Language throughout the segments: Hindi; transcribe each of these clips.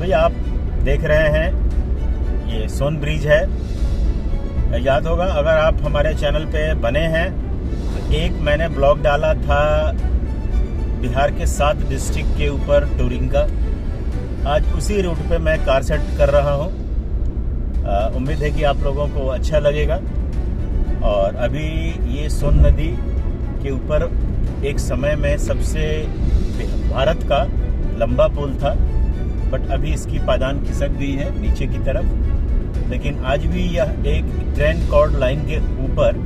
अभी आप देख रहे हैं ये सोन ब्रिज है। याद होगा अगर आप हमारे चैनल पे बने हैं तो एक मैंने ब्लॉग डाला था बिहार के 7 डिस्ट्रिक्ट के ऊपर टूरिंग का। आज उसी रूट पे मैं कार सेट कर रहा हूँ। उम्मीद है कि आप लोगों को अच्छा लगेगा। और अभी ये सोन नदी के ऊपर एक समय में सबसे भारत का लंबा पुल था, बट अभी इसकी पायदान खिसक गई है नीचे की तरफ। लेकिन आज भी यह एक ट्रेन कॉर्ड लाइन के ऊपर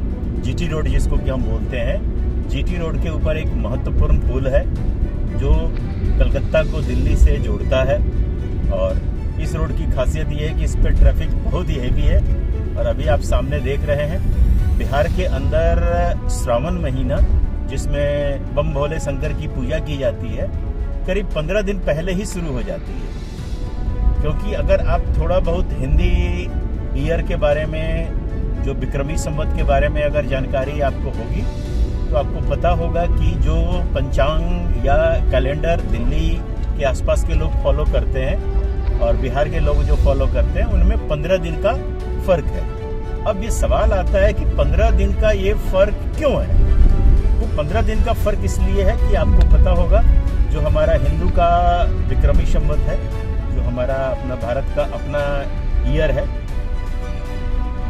जीटी रोड जिसको कि हम बोलते हैं, जीटी रोड के ऊपर एक महत्वपूर्ण पुल है जो कलकत्ता को दिल्ली से जोड़ता है। और इस रोड की खासियत ये है कि इस पर ट्रैफिक बहुत ही हैवी है। और अभी आप सामने देख रहे हैं बिहार के अंदर श्रावण महीना जिसमें बम भोले शंकर की पूजा की जाती है, करीब 15 दिन पहले ही शुरू हो जाती है। क्योंकि अगर आप थोड़ा बहुत हिंदी ईयर के बारे में, जो विक्रमी संवत के बारे में अगर जानकारी आपको होगी तो आपको पता होगा कि जो पंचांग या कैलेंडर दिल्ली के आसपास के लोग फॉलो करते हैं और बिहार के लोग जो फॉलो करते हैं उनमें 15 दिन का फर्क है। अब ये सवाल आता है कि 15 दिन का ये फर्क क्यों है? वो 15 दिन का फर्क इसलिए है कि आपको पता होगा जो हमारा हिंदू का विक्रमी संवत है, जो हमारा अपना भारत का अपना ईयर है,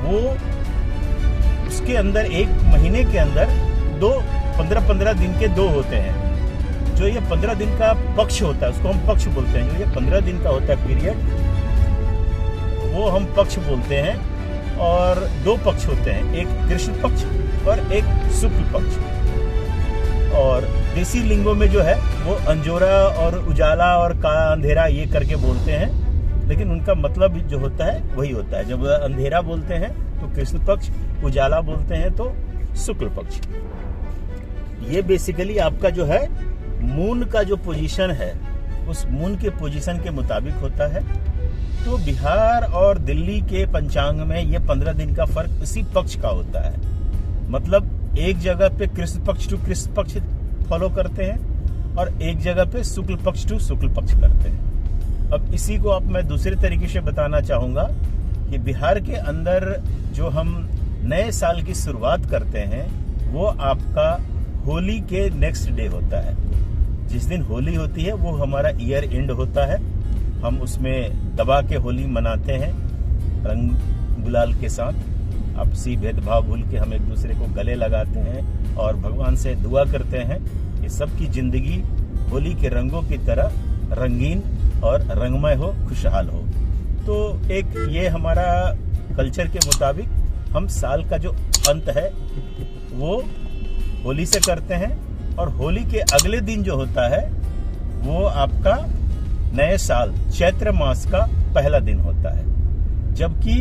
वो उसके अंदर एक महीने के अंदर 15 दिन के 2 होते हैं। जो ये 15 दिन का पक्ष होता है उसको हम पक्ष बोलते हैं। जो ये 15 दिन का होता है पीरियड, वो हम पक्ष बोलते हैं। और 2 पक्ष होते हैं, एक कृष्ण पक्ष और एक शुक्ल पक्ष। और देसी लिंगों में जो है वो अंजोरा और उजाला और काला अंधेरा ये करके बोलते हैं, लेकिन उनका मतलब जो होता है वही होता है। जब अंधेरा बोलते हैं तो कृष्ण पक्ष, उजाला बोलते हैं तो शुक्ल पक्ष। ये बेसिकली आपका जो है मून का जो पोजीशन है उस मून के पोजीशन के मुताबिक होता है। तो बिहार और दिल्ली के पंचांग में ये 15 दिन का फर्क इसी पक्ष का होता है। मतलब एक जगह पे कृष्ण पक्ष टू कृष्ण पक्ष फॉलो करते हैं और एक जगह पे शुक्ल पक्ष टू शुक्ल पक्ष करते हैं। अब इसी को आप मैं दूसरे तरीके से बताना चाहूंगा कि बिहार के अंदर जो हम नए साल की शुरुआत करते हैं वो आपका होली के नेक्स्ट डे होता है। जिस दिन होली होती है वो हमारा ईयर एंड होता है। हम उसमें दबा के होली मनाते हैं रंग गुलाल के साथ। आपसी भेदभाव भूल के हम एक दूसरे को गले लगाते हैं और भगवान से दुआ करते हैं कि सबकी जिंदगी होली के रंगों की तरह रंगीन और रंगमय हो, खुशहाल हो। तो एक ये हमारा कल्चर के मुताबिक हम साल का जो अंत है वो होली से करते हैं। और होली के अगले दिन जो होता है वो आपका नए साल चैत्र मास का पहला दिन होता है। जबकि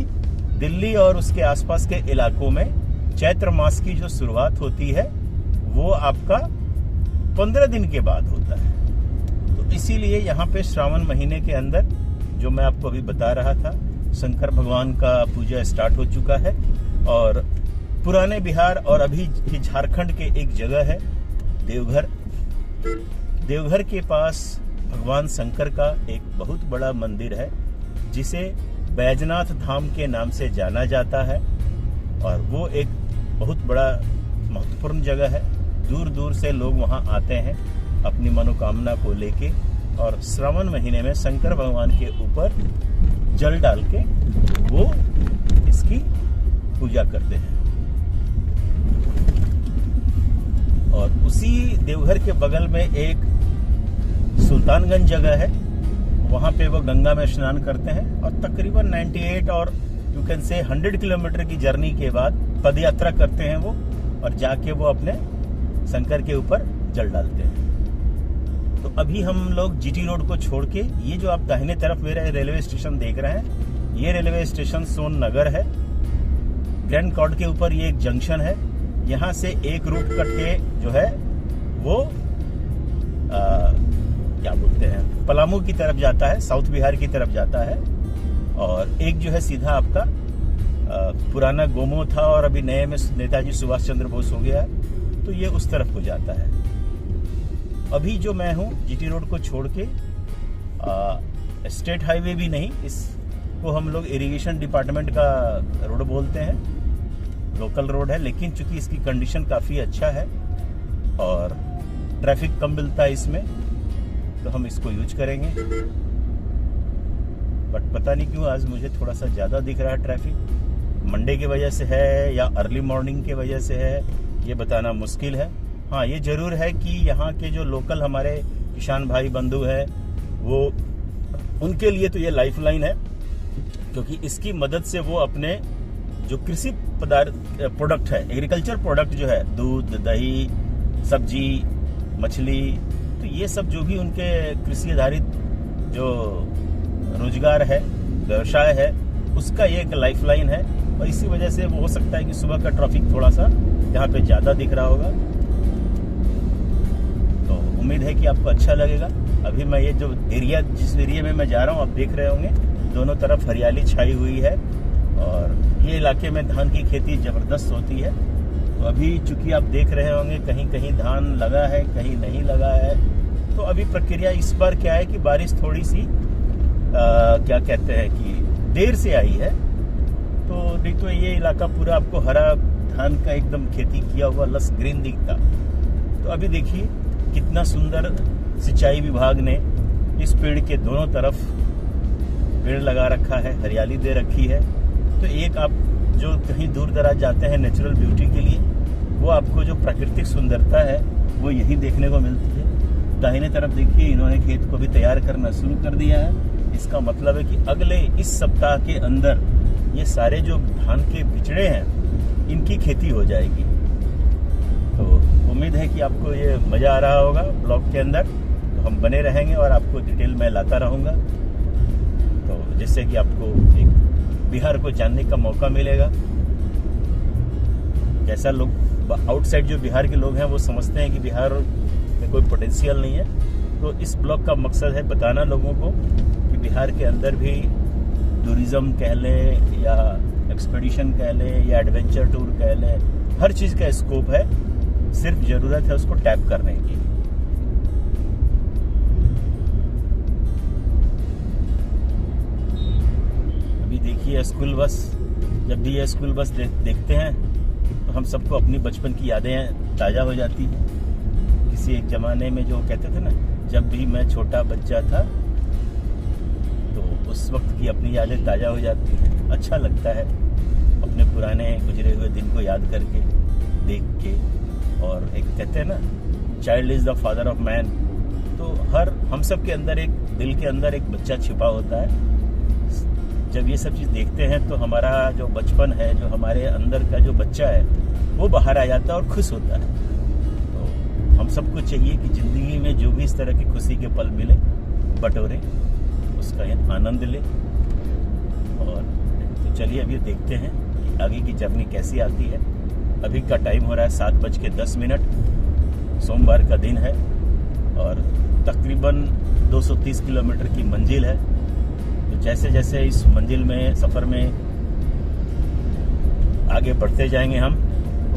दिल्ली और उसके आसपास के इलाकों में चैत्र मास की जो शुरुआत होती है वो आपका 15 दिन के बाद होता है। तो इसीलिए यहाँ पे श्रावण महीने के अंदर जो मैं आपको अभी बता रहा था, शंकर भगवान का पूजा स्टार्ट हो चुका है। और पुराने बिहार और अभी की झारखंड के एक जगह है देवघर। देवघर के पास भगवान शंकर का एक बहुत बड़ा मंदिर है जिसे बैजनाथ धाम के नाम से जाना जाता है। और वो एक बहुत बड़ा महत्वपूर्ण जगह है। दूर दूर से लोग वहां आते हैं अपनी मनोकामना को लेके और श्रावण महीने में शंकर भगवान के ऊपर जल डाल के वो इसकी पूजा करते हैं। और उसी देवघर के बगल में एक सुल्तानगंज जगह है, वहां पे वो गंगा में स्नान करते हैं। और तकरीबन 98 और यू कैन से 100 किलोमीटर की जर्नी के बाद पद यात्रा करते हैं वो, और जाके वो अपने शंकर के ऊपर जल डालते हैं। तो अभी हम लोग जीटी रोड को छोड़ के ये जो आप दाहिने तरफ मेरा रेलवे स्टेशन देख रहे हैं, ये रेलवे स्टेशन सोन नगर है। ग्रैंड कॉर्ड के ऊपर ये एक जंक्शन है। यहाँ से एक रूट कट के जो है वो क्या बोलते हैं पलामू की तरफ जाता है, साउथ बिहार की तरफ जाता है। और एक जो है सीधा आपका पुराना गोमो था और अभी नए में नेताजी सुभाष चंद्र बोस हो गया है, तो ये उस तरफ को जाता है। अभी जो मैं हूँ जीटी रोड को छोड़ के स्टेट हाईवे भी नहीं, इसको हम लोग इरिगेशन डिपार्टमेंट का रोड बोलते हैं, लोकल रोड है, लेकिन चूंकि इसकी कंडीशन काफ़ी अच्छा है और ट्रैफिक कम मिलता है इसमें, तो हम इसको यूज करेंगे। बट पता नहीं क्यों आज मुझे थोड़ा सा ज़्यादा दिख रहा है ट्रैफिक, मंडे की वजह से है या अर्ली मॉर्निंग की वजह से है, ये बताना मुश्किल है। हाँ, ये ज़रूर है कि यहाँ के जो लोकल हमारे किसान भाई बंधु हैं, वो उनके लिए तो ये लाइफलाइन है, क्योंकि इसकी मदद से वो अपने जो कृषि प्रोडक्ट है, एग्रीकल्चर प्रोडक्ट जो है, दूध, दही, सब्जी, मछली, तो ये सब जो भी उनके कृषि आधारित जो रोजगार है, व्यवसाय है, उसका ये एक लाइफलाइन है। और इसी वजह से वो हो सकता है कि सुबह का ट्रैफिक थोड़ा सा यहाँ पे ज़्यादा दिख रहा होगा। तो उम्मीद है कि आपको अच्छा लगेगा। अभी मैं ये जो एरिया, जिस एरिया में मैं जा रहा हूँ, आप देख रहे होंगे दोनों तरफ हरियाली छाई हुई है और ये इलाके में धान की खेती ज़बरदस्त होती है। तो अभी चूंकि आप देख रहे होंगे कहीं कहीं धान लगा है, कहीं नहीं लगा है। तो अभी प्रक्रिया इस बार क्या है कि बारिश थोड़ी सी क्या कहते हैं कि देर से आई है, तो नहीं तो ये इलाका पूरा आपको हरा धान का एकदम खेती किया हुआ लस ग्रीन दिखता। तो अभी देखिए कितना सुंदर सिंचाई विभाग ने इस पेड़ के दोनों तरफ पेड़ लगा रखा है, हरियाली दे रखी है। तो एक आप जो कहीं दूर दराज जाते हैं नेचुरल ब्यूटी के लिए, वो आपको जो प्राकृतिक सुंदरता है वो यही देखने को मिलती है। दाहिने तरफ देखिए इन्होंने खेत को भी तैयार करना शुरू कर दिया है। इसका मतलब है कि अगले इस सप्ताह के अंदर ये सारे जो धान के बिचड़े हैं इनकी खेती हो जाएगी। तो उम्मीद है कि आपको ये मज़ा आ रहा होगा ब्लॉग के अंदर। तो हम बने रहेंगे और आपको डिटेल में लाता रहूँगा, तो जिससे कि आपको एक बिहार को जानने का मौका मिलेगा। जैसा लोग आउटसाइड जो बिहार के लोग हैं वो समझते हैं कि बिहार में कोई पोटेंशियल नहीं है, तो इस ब्लॉग का मकसद है बताना लोगों को कि बिहार के अंदर भी टूरिज़्म कह लें या एक्सपीडिशन कह लें या एडवेंचर टूर कह लें, हर चीज़ का स्कोप है, सिर्फ ज़रूरत है उसको टैप करने की। अभी देखिए स्कूल बस, जब भी ये स्कूल बस देखते हैं तो हम सबको अपनी बचपन की यादें ताज़ा हो जाती हैं। किसी एक ज़माने में जो कहते थे ना, जब भी मैं छोटा बच्चा था, तो उस वक्त की अपनी यादें ताज़ा हो जाती हैं। अच्छा लगता है अपने पुराने गुजरे हुए दिन को याद करके, देख के। और एक कहते हैं ना, child is the father of man. तो हर हम सब के अंदर एक दिल के अंदर एक बच्चा छिपा होता है। जब ये सब चीज़ देखते हैं तो हमारा जो बचपन है, जो हमारे अंदर का जो बच्चा है, वो बाहर आ जाता है और खुश होता है। तो हम सबको चाहिए कि ज़िंदगी में जो भी इस तरह की खुशी के पल मिले, बटोरें, उसका आनंद लें। और तो चलिए अभी देखते हैं कि आगे की जर्नी कैसी आती है। अभी का टाइम हो रहा है 7:10। सोमवार का दिन है और तकरीबन 230 किलोमीटर की मंजिल है। तो जैसे जैसे इस मंजिल में, सफ़र में आगे बढ़ते जाएंगे हम,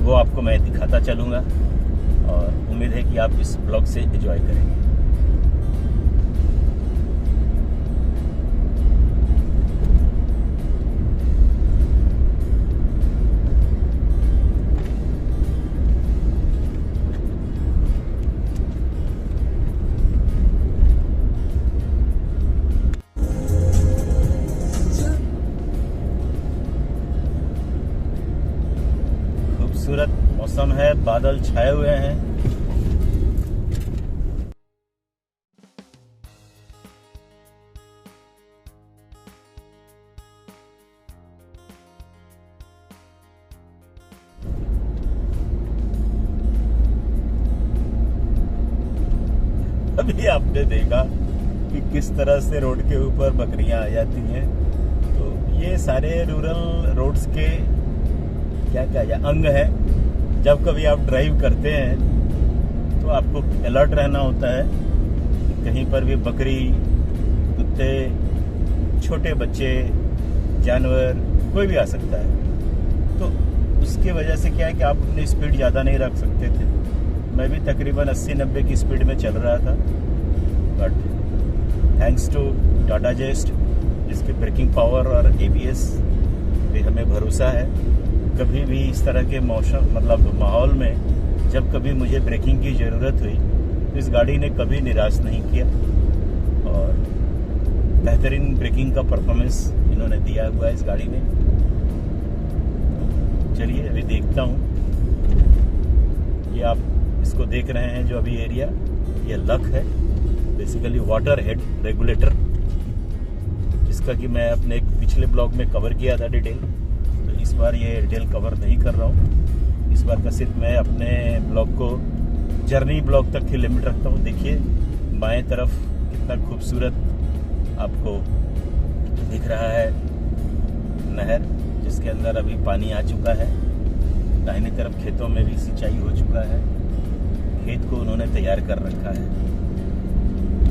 वो आपको मैं दिखाता चलूँगा और उम्मीद है कि आप इस ब्लॉग से एंजॉय करेंगे। खूबसूरत मौसम है, बादल छाए हुए हैं। अभी आपने देखा कि किस तरह से रोड के ऊपर बकरियां आ जाती हैं। तो ये सारे रूरल रोड्स के क्या क्या या अंग है। जब कभी आप ड्राइव करते हैं तो आपको अलर्ट रहना होता है कि कहीं पर भी बकरी, कुत्ते, छोटे बच्चे, जानवर, कोई भी आ सकता है। तो उसके वजह से क्या है कि आप अपनी स्पीड ज़्यादा नहीं रख सकते थे। मैं भी तकरीबन 80-90 की स्पीड में चल रहा था, बट थैंक्स टू टाटा जेस्ट, जिसके ब्रेकिंग पावर और ABS पे हमें भरोसा है। कभी भी इस तरह के मौसम मतलब माहौल में जब कभी मुझे ब्रेकिंग की ज़रूरत हुई तो इस गाड़ी ने कभी निराश नहीं किया और बेहतरीन ब्रेकिंग का परफॉर्मेंस इन्होंने दिया हुआ है इस गाड़ी में। चलिए अभी देखता हूँ। ये आप इसको देख रहे हैं जो अभी एरिया, ये लक है, बेसिकली वाटर हेड रेगुलेटर, जिसका कि मैं अपने एक पिछले ब्लॉग में कवर किया था डिटेल। तो इस बार ये डिटेल कवर नहीं कर रहा हूँ। इस बार का सिर्फ मैं अपने ब्लॉग को जर्नी ब्लॉग तक ही लिमिट रखता हूँ। देखिए बाएं तरफ कितना खूबसूरत आपको दिख रहा है नहर, जिसके अंदर अभी पानी आ चुका है। दाहिनी तरफ खेतों में भी सिंचाई हो चुका है। खेत को उन्होंने तैयार कर रखा है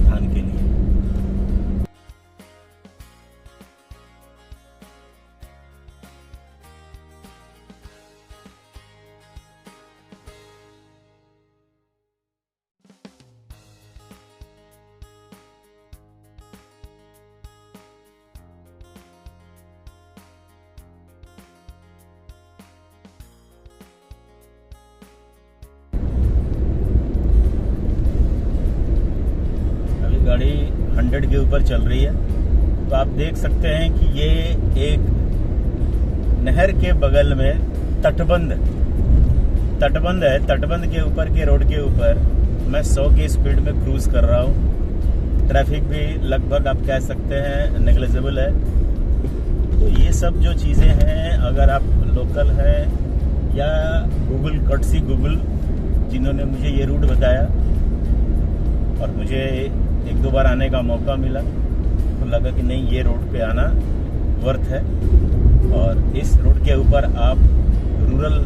धान के लिए। गाड़ी 100 के ऊपर चल रही है। तो आप देख सकते हैं कि ये एक नहर के बगल में तटबंध है। तटबंध के ऊपर के रोड के ऊपर मैं 100 की स्पीड में क्रूज कर रहा हूँ। ट्रैफिक भी लगभग आप कह सकते हैं नेग्लिजिबल है। तो ये सब जो चीज़ें हैं, अगर आप लोकल हैं या गूगल जिन्होंने मुझे ये रूट बताया और मुझे 1-2 बार आने का मौका मिला, तो लगा कि नहीं, ये रोड पे आना वर्थ है। और इस रोड के ऊपर आप रूरल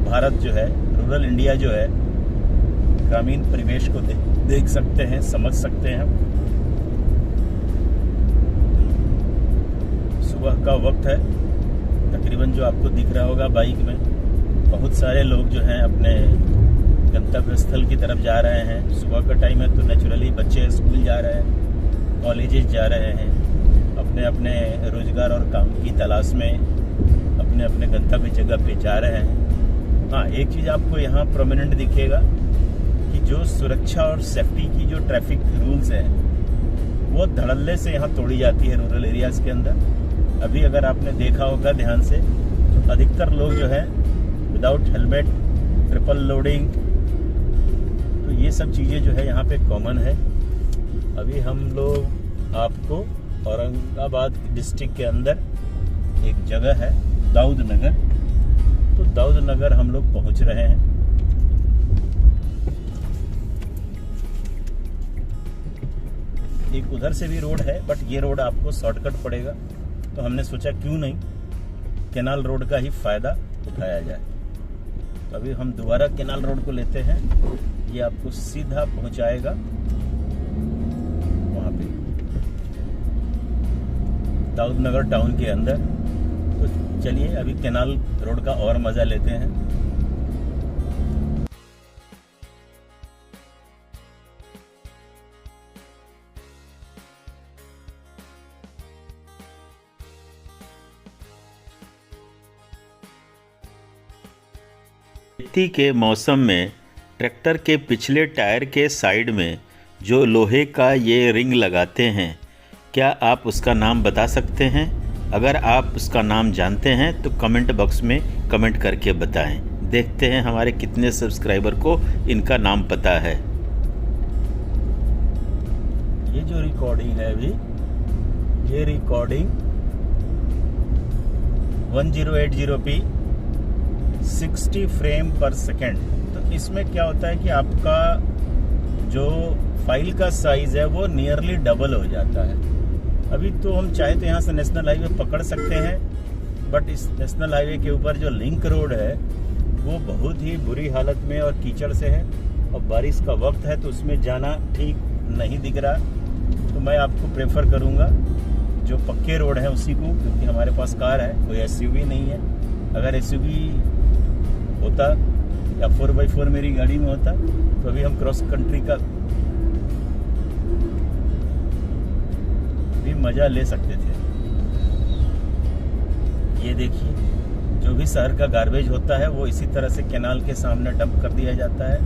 भारत जो है, रूरल इंडिया जो है, ग्रामीण परिवेश को देख सकते हैं, समझ सकते हैं। सुबह का वक्त है, तकरीबन जो आपको दिख रहा होगा बाइक में बहुत सारे लोग जो हैं अपने गंतव्य स्थल की तरफ जा रहे हैं। सुबह का टाइम है तो नेचुरली बच्चे स्कूल जा रहे हैं, कॉलेजेस जा रहे हैं, अपने अपने रोजगार और काम की तलाश में अपने अपने गंतव्य जगह पे जा रहे हैं। हाँ, एक चीज़ आपको यहाँ प्रोमिनेंट दिखेगा कि जो सुरक्षा और सेफ्टी की जो ट्रैफिक रूल्स हैं वो धड़ल्ले से यहाँ तोड़ी जाती है रूरल एरियाज़ के अंदर। अभी अगर आपने देखा होगा ध्यान से तो अधिकतर लोग जो है विदाउट हेलमेट, ट्रिपल लोडिंग, तो ये सब चीज़ें जो है यहाँ पे कॉमन है। अभी हम लोग आपको औरंगाबाद डिस्ट्रिक्ट के अंदर एक जगह है दाऊद नगर, तो दाऊद नगर हम लोग पहुँच रहे हैं। एक उधर से भी रोड है, बट ये रोड आपको शॉर्टकट पड़ेगा, तो हमने सोचा क्यों नहीं कैनाल रोड का ही फ़ायदा उठाया जाए। तो अभी हम दोबारा कैनाल रोड को लेते हैं। ये आपको सीधा पहुंचाएगा वहां पे दाऊद नगर टाउन के अंदर। तो चलिए अभी कैनाल रोड का और मजा लेते हैं। खेती के मौसम में ट्रैक्टर के पिछले टायर के साइड में जो लोहे का ये रिंग लगाते हैं, क्या आप उसका नाम बता सकते हैं? अगर आप उसका नाम जानते हैं तो कमेंट बॉक्स में कमेंट करके बताएं। देखते हैं हमारे कितने सब्सक्राइबर को इनका नाम पता है। ये जो रिकॉर्डिंग है अभी, ये रिकॉर्डिंग 1080p 60 फ्रेम पर सेकेंड। तो इसमें क्या होता है कि आपका जो फाइल का साइज है वो नियरली डबल हो जाता है। अभी तो हम चाहे तो यहाँ से नेशनल हाईवे पकड़ सकते हैं, बट इस नेशनल हाईवे के ऊपर जो लिंक रोड है वो बहुत ही बुरी हालत में और कीचड़ से है, और बारिश का वक्त है तो उसमें जाना ठीक नहीं दिख रहा। तो मैं आपको प्रेफर करूँगा जो पक्के रोड है उसी को, क्योंकि हमारे पास कार है, कोई एसयूवी नहीं है। अगर एसयूवी होता या 4x4 मेरी गाड़ी में होता तो अभी हम क्रॉस कंट्री का मज़ा ले सकते थे। ये देखिए, जो भी शहर का गार्बेज होता है वो इसी तरह से कैनाल के सामने डंप कर दिया जाता है।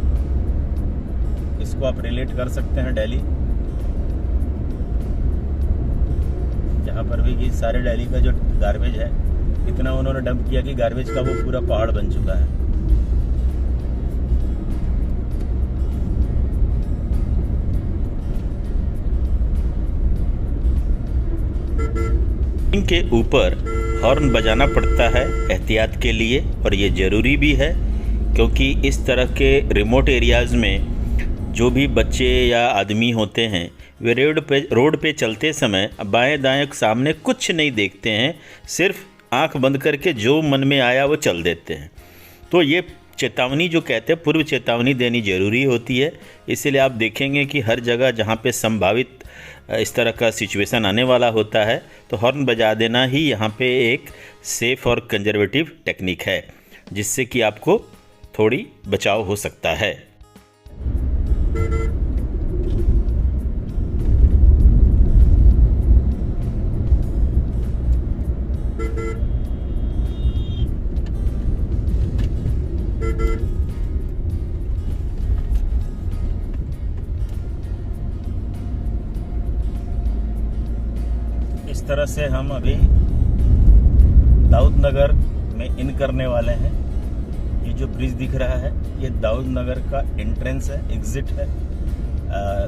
इसको आप रिलेट कर सकते हैं दिल्ली, जहाँ पर भी ये सारे दिल्ली का जो गार्बेज है, इतना उन्होंने डंप किया कि गार्बेज का वो पूरा पहाड़ बन चुका है। के ऊपर हॉर्न बजाना पड़ता है एहतियात के लिए, और ये ज़रूरी भी है क्योंकि इस तरह के रिमोट एरियाज़ में जो भी बच्चे या आदमी होते हैं वे रोड पे चलते समय बाएं दाएं सामने कुछ नहीं देखते हैं, सिर्फ आंख बंद करके जो मन में आया वो चल देते हैं। तो ये चेतावनी जो कहते हैं, पूर्व चेतावनी देनी ज़रूरी होती है। इसीलिए आप देखेंगे कि हर जगह जहाँ पे संभावित इस तरह का सिचुएशन आने वाला होता है तो हॉर्न बजा देना ही यहाँ पे एक सेफ़ और कंजर्वेटिव टेक्निक है, जिससे कि आपको थोड़ी बचाव हो सकता है। इस तरह से हम अभी दाऊद नगर में इन करने वाले हैं। ये जो ब्रिज दिख रहा है ये दाऊद नगर का एंट्रेंस है, एग्जिट है।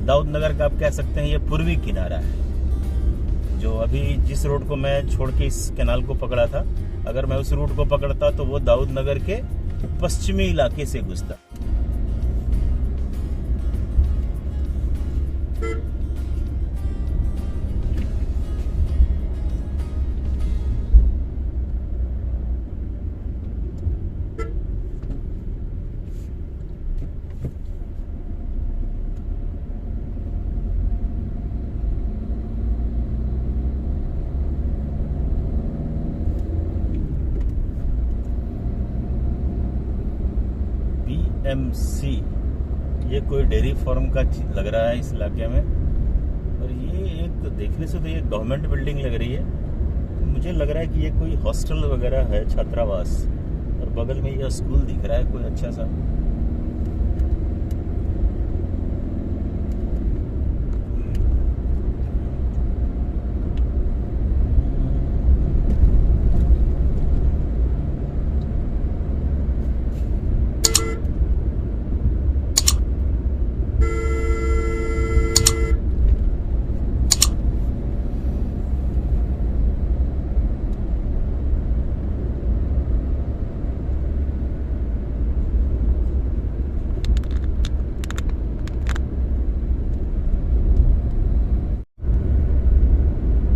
दाऊद नगर का आप कह सकते हैं ये पूर्वी किनारा है। जो अभी जिस रोड को मैं छोड़ के इस कैनाल को पकड़ा था, अगर मैं उस रूट को पकड़ता तो वो दाऊद नगर के पश्चिमी इलाके से घुसता। BMC ये कोई डेयरी फार्म का लग रहा है इस इलाके में, और ये एक देखने से तो ये गवर्नमेंट बिल्डिंग लग रही है। तो मुझे लग रहा है कि ये कोई हॉस्टल वगैरह है, छात्रावास, और बगल में ये स्कूल दिख रहा है कोई अच्छा सा।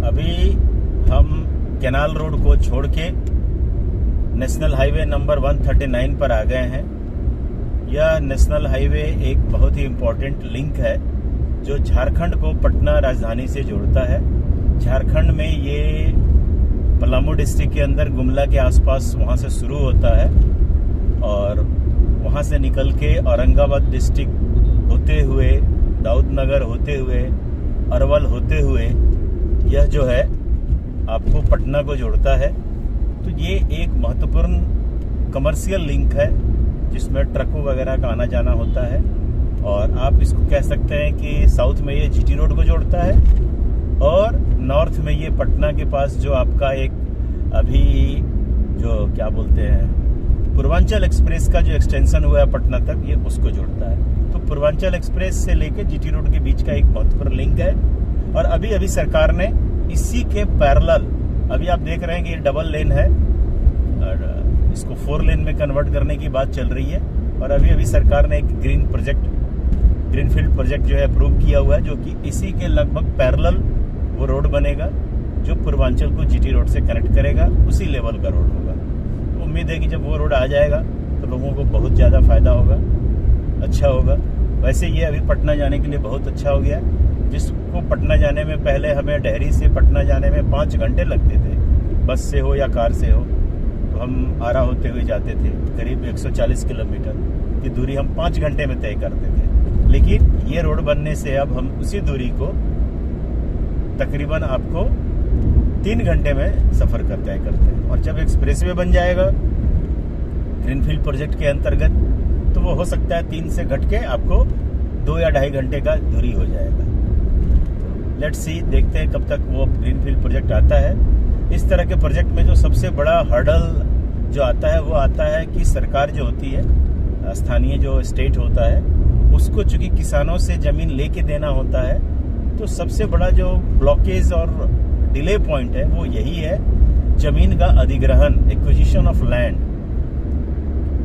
अभी हम कैनाल रोड को छोड़ के नेशनल हाईवे नंबर 139 पर आ गए हैं। यह नेशनल हाईवे एक बहुत ही इम्पोर्टेंट लिंक है जो झारखंड को पटना राजधानी से जोड़ता है। झारखंड में ये पलामू डिस्ट्रिक्ट के अंदर गुमला के आसपास वहाँ से शुरू होता है, और वहाँ से निकल के औरंगाबाद डिस्ट्रिक्ट होते हुए, दाऊद नगर होते हुए, अरवल होते हुए यह जो है आपको पटना को जोड़ता है। तो ये एक महत्वपूर्ण कमर्शियल लिंक है जिसमें ट्रकों वगैरह का आना जाना होता है, और आप इसको कह सकते हैं कि साउथ में ये जीटी रोड को जोड़ता है, और नॉर्थ में ये पटना के पास जो आपका एक अभी जो क्या बोलते हैं पूर्वांचल एक्सप्रेस का जो एक्सटेंशन हुआ है पटना तक, ये उसको जोड़ता है। तो पूर्वांचल एक्सप्रेस से लेके जीटी रोड के बीच का एक महत्वपूर्ण लिंक है। और अभी अभी सरकार ने इसी के पैरेलल, अभी आप देख रहे हैं कि ये डबल लेन है और इसको 4 लेन में कन्वर्ट करने की बात चल रही है। और अभी अभी सरकार ने एक ग्रीनफील्ड प्रोजेक्ट जो है अप्रूव किया हुआ है, जो कि इसी के लगभग पैरेलल वो रोड बनेगा जो पूर्वांचल को जीटी रोड से कनेक्ट करेगा। उसी लेवल का रोड होगा। तो उम्मीद है कि जब वो रोड आ जाएगा तो लोगों को बहुत ज़्यादा फायदा होगा, अच्छा होगा। वैसे ये अभी पटना जाने के लिए बहुत अच्छा हो गया है। जिसको पटना जाने में पहले हमें डेहरी से पटना जाने में 5 घंटे लगते थे, बस से हो या कार से हो, तो हम आरा होते हुए जाते थे। करीब 140 किलोमीटर की दूरी हम 5 घंटे में तय करते थे। लेकिन ये रोड बनने से अब हम उसी दूरी को तकरीबन आपको 3 घंटे में सफ़र तय करते हैं। और जब एक्सप्रेसवे बन जाएगा ग्रीनफील्ड प्रोजेक्ट के अंतर्गत, तो वो हो सकता है 3 से घट के आपको 2 या 2.5 घंटे का दूरी हो जाएगा। लेट्स सी, देखते हैं कब तक वो ग्रीनफील्ड प्रोजेक्ट आता है। इस तरह के प्रोजेक्ट में जो सबसे बड़ा हर्डल जो आता है वो आता है कि सरकार जो होती है, स्थानीय जो स्टेट होता है, उसको चूंकि किसानों से ज़मीन लेके देना होता है, तो सबसे बड़ा जो ब्लॉकेज और डिले पॉइंट है वो यही है, ज़मीन का अधिग्रहण, एक्विजिशन ऑफ लैंड।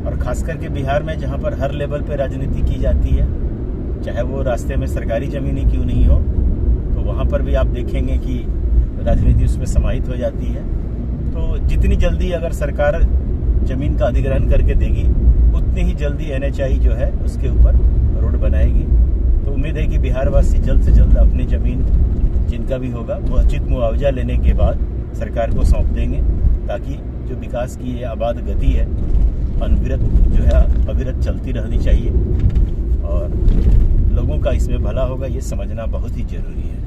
और खास करके बिहार में जहाँ पर हर लेवल पे राजनीति की जाती है, चाहे वो रास्ते में सरकारी ज़मीन ही क्यों नहीं हो, तो वहाँ पर भी आप देखेंगे कि राजनीति उसमें समाहित हो जाती है। तो जितनी जल्दी अगर सरकार ज़मीन का अधिग्रहण करके देगी, उतनी ही जल्दी NHI जो है उसके ऊपर रोड बनाएगी। तो उम्मीद है कि बिहार वासी जल्द से जल्द अपनी ज़मीन जिनका भी होगा वो उचित मुआवजा लेने के बाद सरकार को सौंप देंगे, ताकि जो विकास की ये आबाद गति है अनविरत जो है अविरत चलती रहनी चाहिए, और लोगों का इसमें भला होगा, ये समझना बहुत ही जरूरी है।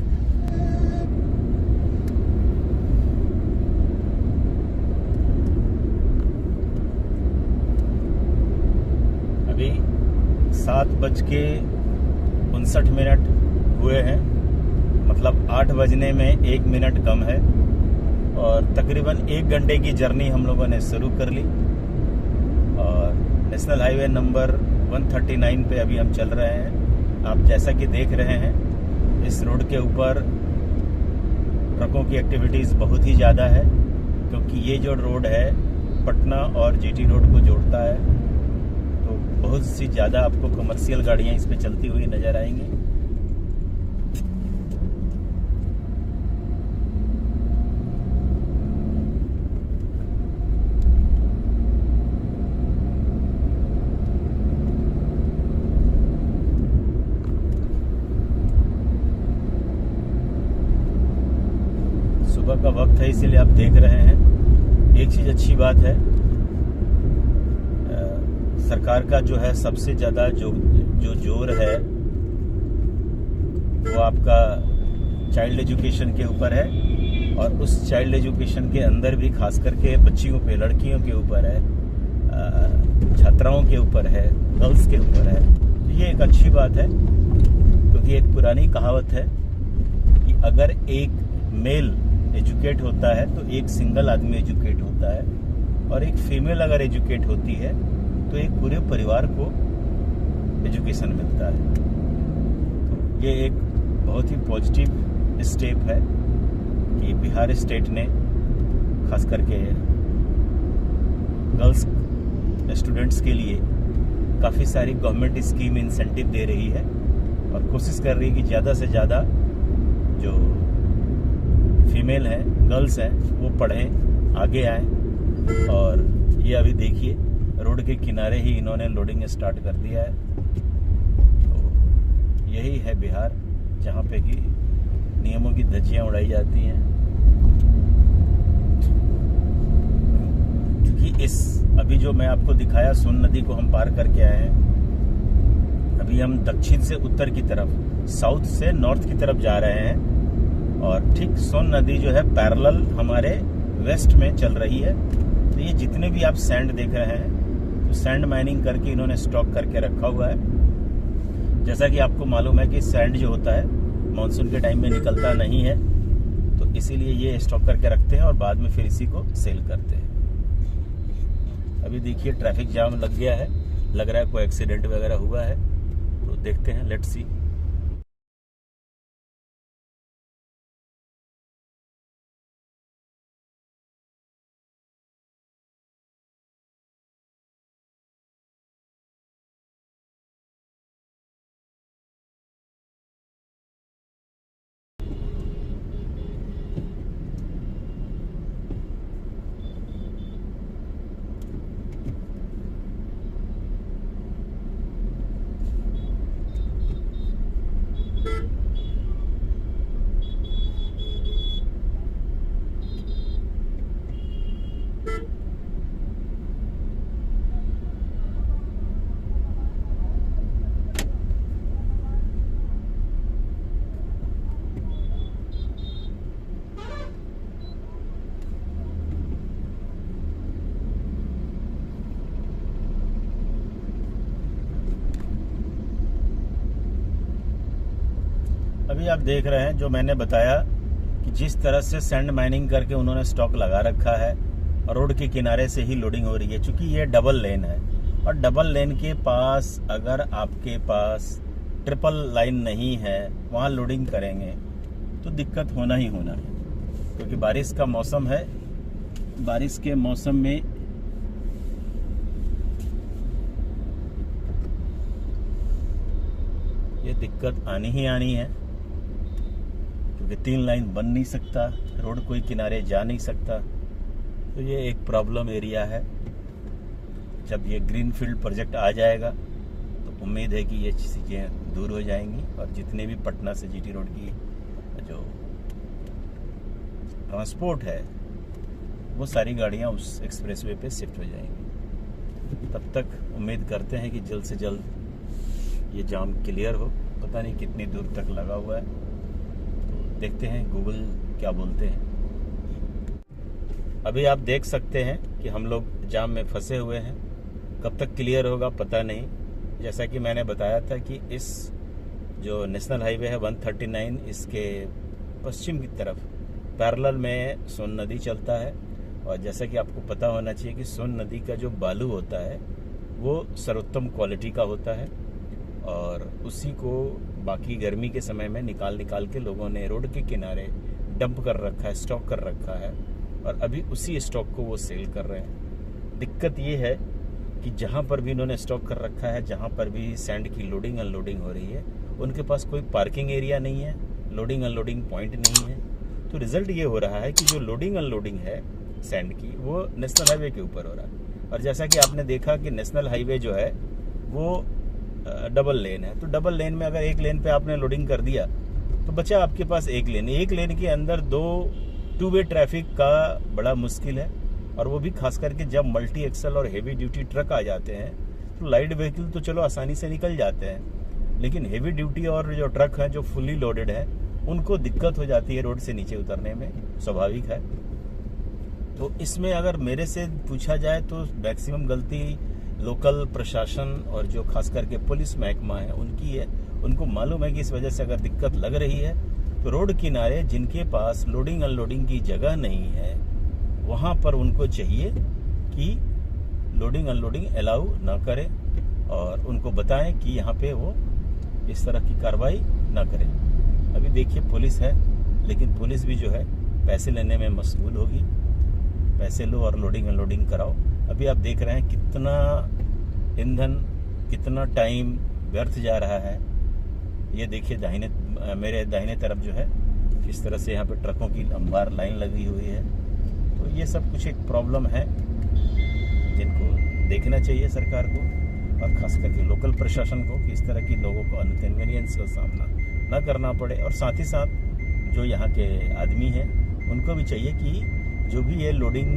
अभी 7:59 हुए हैं, मतलब 8 बजने में 1 मिनट कम है, और तकरीबन 1 घंटे की जर्नी हम लोगों ने शुरू कर ली। और नेशनल हाईवे नंबर 139 पे अभी हम चल रहे हैं। आप जैसा कि देख रहे हैं, इस रोड के ऊपर ट्रकों की एक्टिविटीज़ बहुत ही ज़्यादा है, क्योंकि ये जो रोड है पटना और GT रोड को जोड़ता है। तो बहुत सी ज़्यादा आपको कमर्शियल गाड़ियाँ इस पे चलती हुई नज़र आएंगी। सुबह का वक्त है, इसीलिए आप देख रहे हैं। एक चीज़ अच्छी बात है, सरकार का जो है सबसे ज़्यादा जो जोर है वो आपका चाइल्ड एजुकेशन के ऊपर है, और उस चाइल्ड एजुकेशन के अंदर भी खास करके बच्चियों पे, लड़कियों के ऊपर है, छात्राओं के ऊपर है, गर्ल्स के ऊपर है। तो ये एक अच्छी बात है, क्योंकि एक पुरानी कहावत है कि अगर एक मेल एजुकेट होता है तो एक सिंगल आदमी एजुकेट होता है, और एक फीमेल अगर एजुकेट होती है तो एक पूरे परिवार को एजुकेशन मिलता है। तो ये एक बहुत ही पॉजिटिव स्टेप है कि बिहार स्टेट ने खास करके गर्ल्स स्टूडेंट्स के लिए काफ़ी सारी गवर्नमेंट स्कीम इंसेंटिव दे रही है, और कोशिश कर रही है कि ज़्यादा से ज़्यादा जो फीमेल हैं, गर्ल्स हैं, वो पढ़ें, आगे आएँ। और ये अभी देखिए रोड के किनारे ही इन्होंने लोडिंग स्टार्ट कर दिया है। तो यही है बिहार, जहाँ पे कि नियमों की धज्जियाँ उड़ाई जाती हैं। क्योंकि इस अभी जो मैं आपको दिखाया, सोन नदी को हम पार करके आए हैं। अभी हम दक्षिण से उत्तर की तरफ, साउथ से नॉर्थ की तरफ जा रहे हैं, और ठीक सोन नदी जो है पैरेलल हमारे वेस्ट में चल रही है। तो ये जितने भी आप सैंड देख रहे हैं, तो सैंड माइनिंग करके इन्होंने स्टॉक करके रखा हुआ है। जैसा कि आपको मालूम है कि सैंड जो होता है मानसून के टाइम में निकलता नहीं है, तो इसीलिए ये स्टॉक करके रखते हैं और बाद में फिर इसी को सेल करते हैं। अभी देखिए ट्रैफिक जाम लग गया है, लग रहा है कोई एक्सीडेंट वगैरह हुआ है, तो देखते हैं, लेट्स सी। अभी आप देख रहे हैं जो मैंने बताया कि जिस तरह से सैंड माइनिंग करके उन्होंने स्टॉक लगा रखा है और रोड के किनारे से ही लोडिंग हो रही है। चूंकि ये डबल लेन है और डबल लेन के पास अगर आपके पास ट्रिपल लाइन नहीं है, वहाँ लोडिंग करेंगे तो दिक्कत होना ही होना है, क्योंकि बारिश का मौसम है। बारिश के मौसम में ये दिक्कत आनी ही आनी है, क्योंकि 3 लाइन बन नहीं सकता, रोड कोई किनारे जा नहीं सकता। तो ये एक प्रॉब्लम एरिया है। जब ये ग्रीनफील्ड प्रोजेक्ट आ जाएगा तो उम्मीद है कि ये चीज़ें दूर हो जाएंगी और जितने भी पटना से जीटी रोड की जो ट्रांसपोर्ट है वो सारी गाड़ियां उस एक्सप्रेसवे पे शिफ्ट हो जाएंगी। तब तक उम्मीद करते हैं कि जल्द से जल्द ये जाम क्लियर हो। पता नहीं कितनी दूर तक लगा हुआ है, तो देखते हैं गूगल क्या बोलते हैं। अभी आप देख सकते हैं कि हम लोग जाम में फंसे हुए हैं। कब तक क्लियर होगा पता नहीं। जैसा कि मैंने बताया था कि इस जो नेशनल हाईवे है 139, इसके पश्चिम की तरफ पैरेलल में सोन नदी चलता है। और जैसा कि आपको पता होना चाहिए कि सोन नदी का जो बालू होता है वो सर्वोत्तम क्वालिटी का होता है और उसी को बाकी गर्मी के समय में निकाल के लोगों ने रोड के किनारे डंप कर रखा है, स्टॉक कर रखा है और अभी उसी स्टॉक को वो सेल कर रहे हैं। दिक्कत ये है कि जहाँ पर भी इन्होंने स्टॉक कर रखा है, जहाँ पर भी सैंड की लोडिंग अनलोडिंग हो रही है, उनके पास कोई पार्किंग एरिया नहीं है, लोडिंग अनलोडिंग पॉइंट नहीं है। तो रिजल्ट ये हो रहा है कि जो लोडिंग अनलोडिंग है सैंड की वो नेशनल हाईवे के ऊपर हो रहा है। और जैसा कि आपने देखा कि नेशनल हाईवे जो है वो डबल लेन है, तो डबल लेन में अगर एक लेन पे आपने लोडिंग कर दिया तो बचा आपके पास एक लेन। एक लेन के अंदर टू वे ट्रैफिक का बड़ा मुश्किल है, और वो भी खास करके जब मल्टी एक्सल और हेवी ड्यूटी ट्रक आ जाते हैं तो लाइट व्हीकल तो चलो आसानी से निकल जाते हैं, लेकिन हेवी ड्यूटी और जो ट्रक हैं जो फुल्ली लोडेड है उनको दिक्कत हो जाती है रोड से नीचे उतरने में, स्वाभाविक है। तो इसमें अगर मेरे से पूछा जाए तो मैक्सिमम गलती लोकल प्रशासन और जो खास करके पुलिस महकमा है उनकी है। उनको मालूम है कि इस वजह से अगर दिक्कत लग रही है तो रोड किनारे जिनके पास लोडिंग अनलोडिंग की जगह नहीं है वहां पर उनको चाहिए कि लोडिंग अनलोडिंग अलाउ ना करें और उनको बताएं कि यहाँ पे वो इस तरह की कार्रवाई ना करें। अभी देखिए पुलिस है, लेकिन पुलिस भी जो है पैसे लेने में मशगूल होगी। पैसे लो और लोडिंग अनलोडिंग कराओ। अभी आप देख रहे हैं कितना ईंधन, कितना टाइम व्यर्थ जा रहा है। ये देखिए मेरे दाहिने तरफ जो है किस तरह से यहाँ पे ट्रकों की लंबार लाइन लगी हुई है। तो ये सब कुछ एक प्रॉब्लम है जिनको देखना चाहिए सरकार को और खास करके लोकल प्रशासन को कि इस तरह की लोगों को अनकन्वीनियंस का सामना न करना पड़े। और साथ ही साथ जो यहाँ के आदमी हैं उनको भी चाहिए कि जो भी ये लोडिंग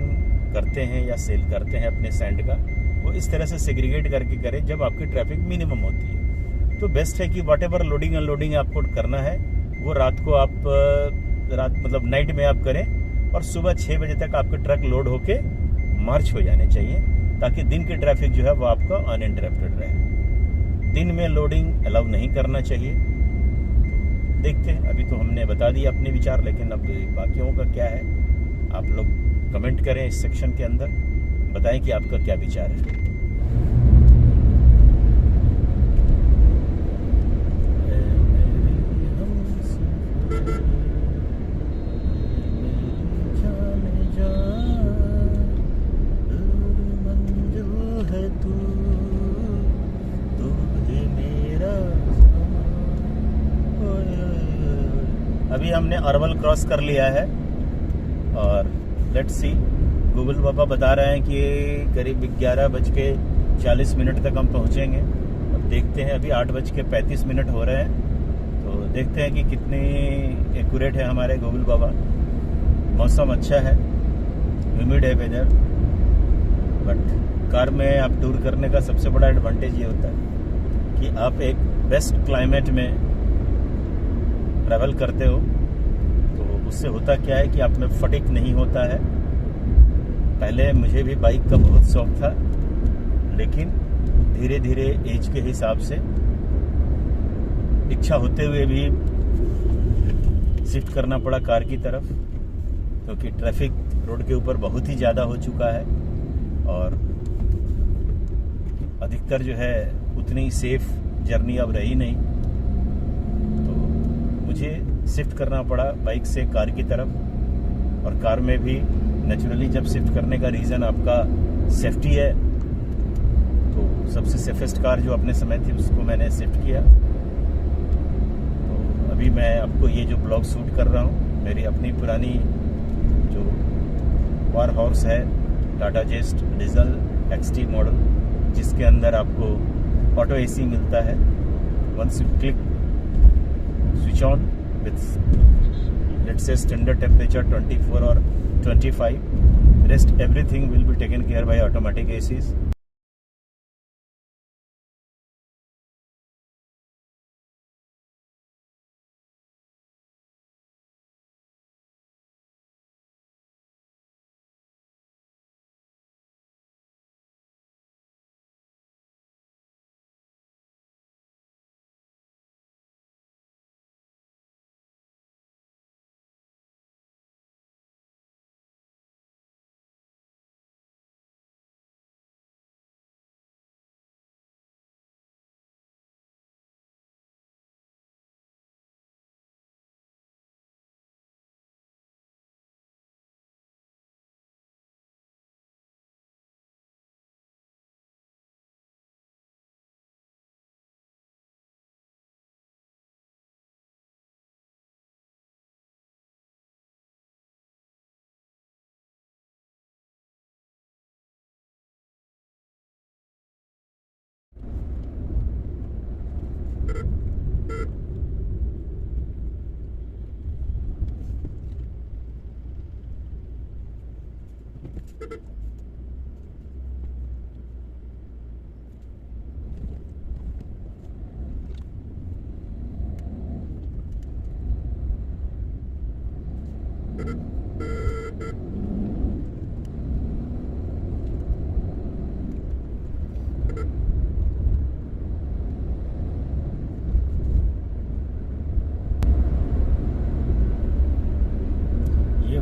करते हैं या सेल करते हैं अपने सैंड का, वो इस तरह से सेग्रीगेट करके करें जब आपकी ट्रैफिक मिनिमम होती है। तो बेस्ट है कि व्हाटएवर लोडिंग अनलोडिंग आपको करना है वो रात को आप मतलब नाइट में आप करें और सुबह 6 बजे तक आपके ट्रक लोड होके मार्च हो जाने चाहिए, ताकि दिन की ट्रैफिक जो है वो आपका अनइंटरप्टेड रहे। दिन में लोडिंग अलाउ नहीं करना चाहिए। देखते हैं, अभी तो हमने बता दिया अपने विचार, लेकिन अब बाकियों का क्या है आप लोग कमेंट करें इस सेक्शन के अंदर, बताएं कि आपका क्या विचार है। अभी हमने अरवल क्रॉस कर लिया है और लेट्स सी, गूगल बाबा बता रहे हैं कि करीब 11:40 तक हम पहुंचेंगे। अब देखते हैं, अभी 8:35 हो रहे हैं, तो देखते हैं कि कितने एक्यूरेट है हमारे गूगल बाबा। मौसम अच्छा है, ह्यूमिड है वेदर, बट कार में आप टूर करने का सबसे बड़ा एडवांटेज ये होता है कि आप एक बेस्ट क्लाइमेट में ट्रैवल करते हो। तो उससे होता क्या है कि आप में फटीग नहीं होता है। पहले मुझे भी बाइक का बहुत शौक था, लेकिन धीरे धीरे एज के हिसाब से इच्छा होते हुए भी शिफ्ट करना पड़ा कार की तरफ, क्योंकि ट्रैफिक रोड के ऊपर बहुत ही ज़्यादा हो चुका है और अधिकतर जो है उतनी सेफ जर्नी अब रही नहीं, तो मुझे शिफ्ट करना पड़ा बाइक से कार की तरफ। और कार में भी नेचुरली जब शिफ्ट करने का रीज़न आपका सेफ्टी है, तो सबसे सेफेस्ट कार जो अपने समय थी उसको मैंने शिफ्ट किया। तो अभी मैं आपको ये जो ब्लॉग शूट कर रहा हूँ, मेरी अपनी पुरानी जो वार हॉर्स है Tata Zest diesel XT model, जिसके अंदर आपको ऑटो AC मिलता है। Once you click switch on with let's say standard temperature 24 और 25, rest everything will be taken care by automatic ACs।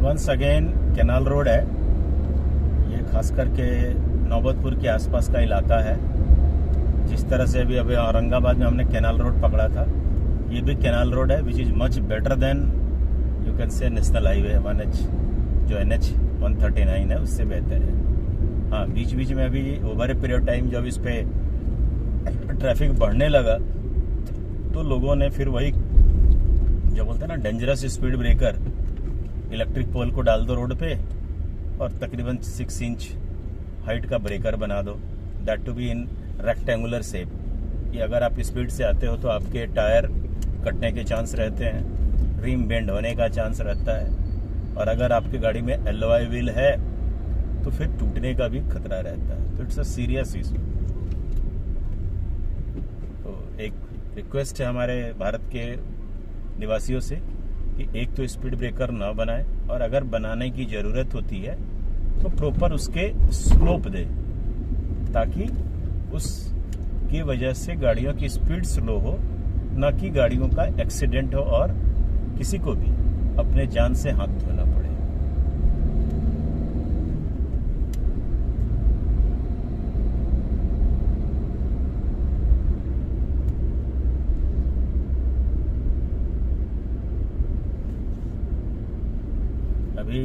Once again canal road है, ये खास करके नौबतपुर के आसपास का इलाका है। जिस तरह से अभी औरंगाबाद में हमने कैनाल रोड पकड़ा था, ये भी कैनाल रोड है, which is much better than you can say national highway 1H, जो NH 139 है उससे बेहतर है। हाँ, बीच बीच में अभी ओवर ए पीरियड टाइम जब इस पे ट्रैफिक बढ़ने लगा तो लोगों ने फिर वही जो बोलते हैं ना dangerous speed breaker, electric pole को डाल दो रोड पे और तकरीबन 6 इंच हाइट का ब्रेकर बना दो, that to be in rectangular shape. कि अगर आप स्पीड से आते हो तो आपके टायर कटने के चांस रहते हैं, रिम बेंड होने का चांस रहता है, और अगर आपकी गाड़ी में एलॉय व्हील है तो फिर टूटने का भी खतरा रहता है। तो इट्स अ सीरियस इशू। तो एक रिक्वेस्ट है हमारे भारत के निवासियों से कि एक तो स्पीड ब्रेकर ना बनाए, और अगर बनाने की ज़रूरत होती है तो प्रॉपर उसके स्लोप दे, ताकि उसकी वजह से गाड़ियों की स्पीड स्लो हो, ना कि गाड़ियों का एक्सीडेंट हो और किसी को भी अपने जान से हाथ धोना पड़े। अभी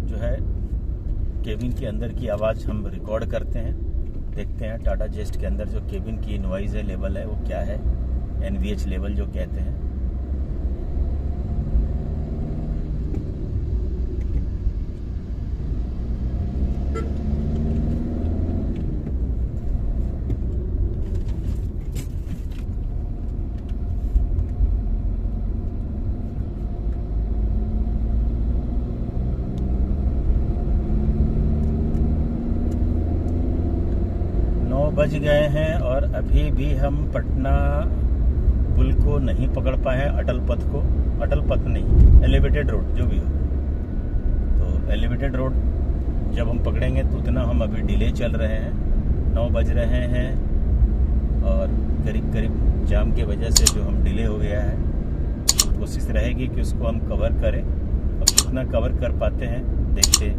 जो है केबिन के अंदर की आवाज़ हम रिकॉर्ड करते हैं, देखते हैं टाटा जेस्ट के अंदर जो केबिन की नॉइज़ है लेवल है वो क्या है, NVH लेवल जो कहते हैं। बज गए हैं और अभी भी हम पटना पुल को नहीं पकड़ पाए हैं, अटल पथ नहीं, एलिवेटेड रोड जो भी हो। तो एलिवेटेड रोड जब हम पकड़ेंगे तो उतना हम अभी डिले चल रहे हैं, 9 बज रहे हैं और करीब जाम के वजह से जो हम डिले हो गया है उसको कोशिश रहेगी कि उसको हम कवर करें। अब जितना कवर कर पाते हैं देखते हैं,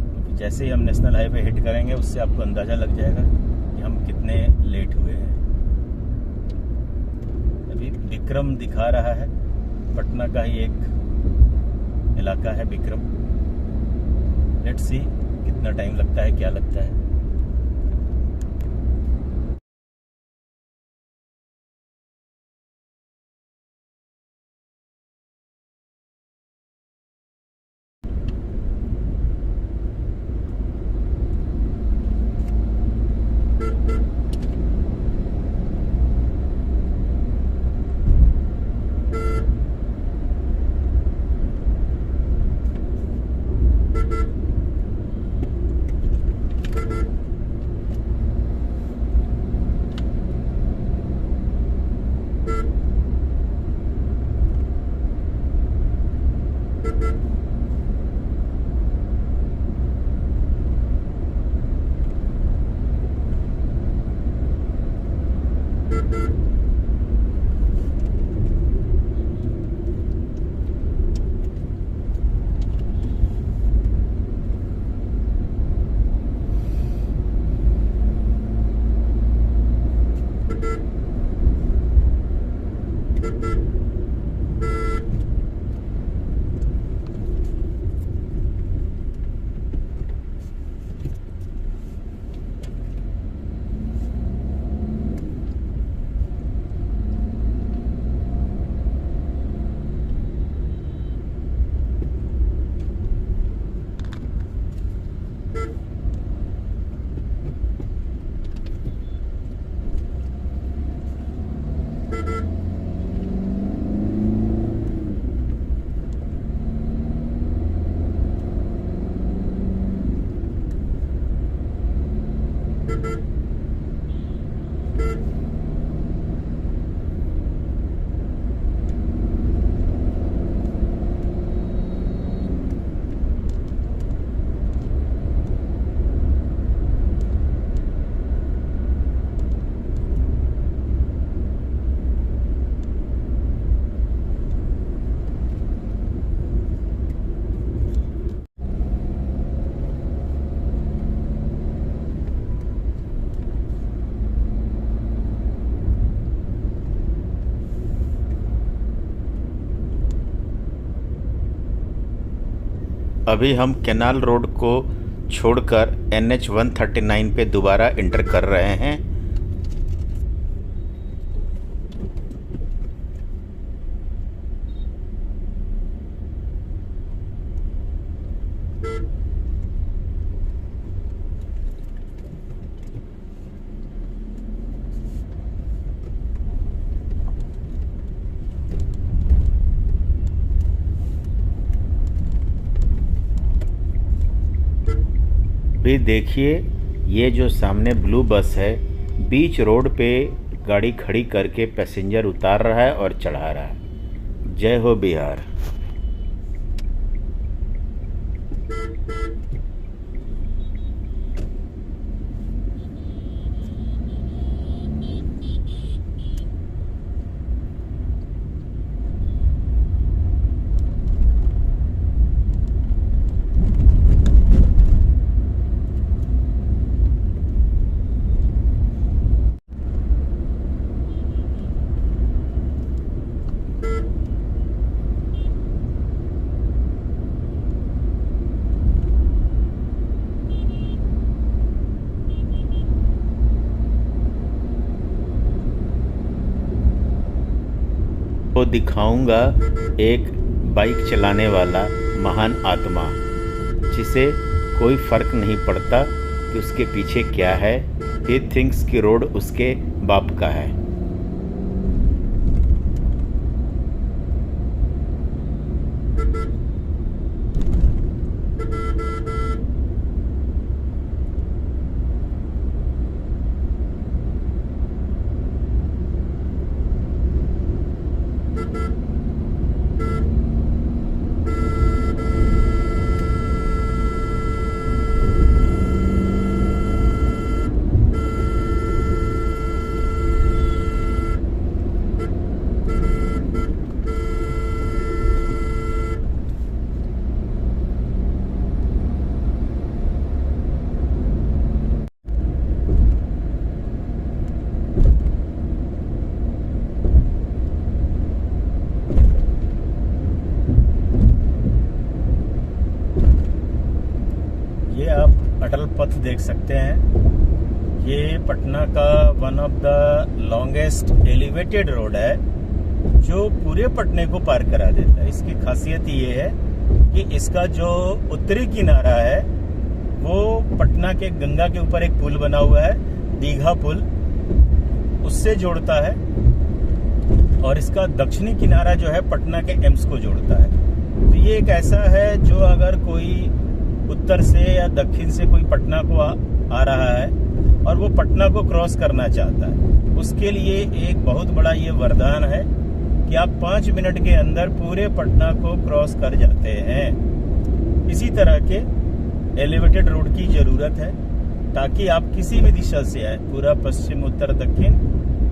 क्योंकि जैसे ही हम नेशनल हाईवे हिट करेंगे उससे आपको अंदाज़ा लग जाएगा कि हम कितने लेट हुए हैं। अभी विक्रम दिखा रहा है, पटना का ही एक इलाका है विक्रम। लेट्स सी कितना टाइम लगता है, क्या लगता है। अभी हम कैनाल रोड को छोड़कर NH 139 पे दोबारा इंटर कर रहे हैं। भी देखिए, ये जो सामने ब्लू बस है, बीच रोड पे गाड़ी खड़ी करके पैसेंजर उतार रहा है और चढ़ा रहा है। जय हो बिहार। को दिखाऊंगा एक बाइक चलाने वाला महान आत्मा, जिसे कोई फर्क नहीं पड़ता कि उसके पीछे क्या है। ही थिंक्स कि रोड उसके बाप का है। पथ देख सकते हैं। ये पटना का one of the longest elevated road है जो पूरे पटने को पार करा देता है। इसकी खासियत ये है कि इसका जो उत्तरी किनारा है वो पटना के गंगा के ऊपर एक पुल बना हुआ है, दीघा पुल, उससे जोड़ता है, और इसका दक्षिणी किनारा जो है पटना के एम्स को जोड़ता है। तो ये एक ऐसा है जो अगर कोई उत्तर से या दक्षिण से कोई पटना को आ रहा है और वो पटना को क्रॉस करना चाहता है, उसके लिए एक बहुत बड़ा ये वरदान है कि आप 5 मिनट के अंदर पूरे पटना को क्रॉस कर जाते हैं। इसी तरह के एलिवेटेड रोड की जरूरत है ताकि आप किसी भी दिशा से आए, पूरा पश्चिम उत्तर दक्षिण,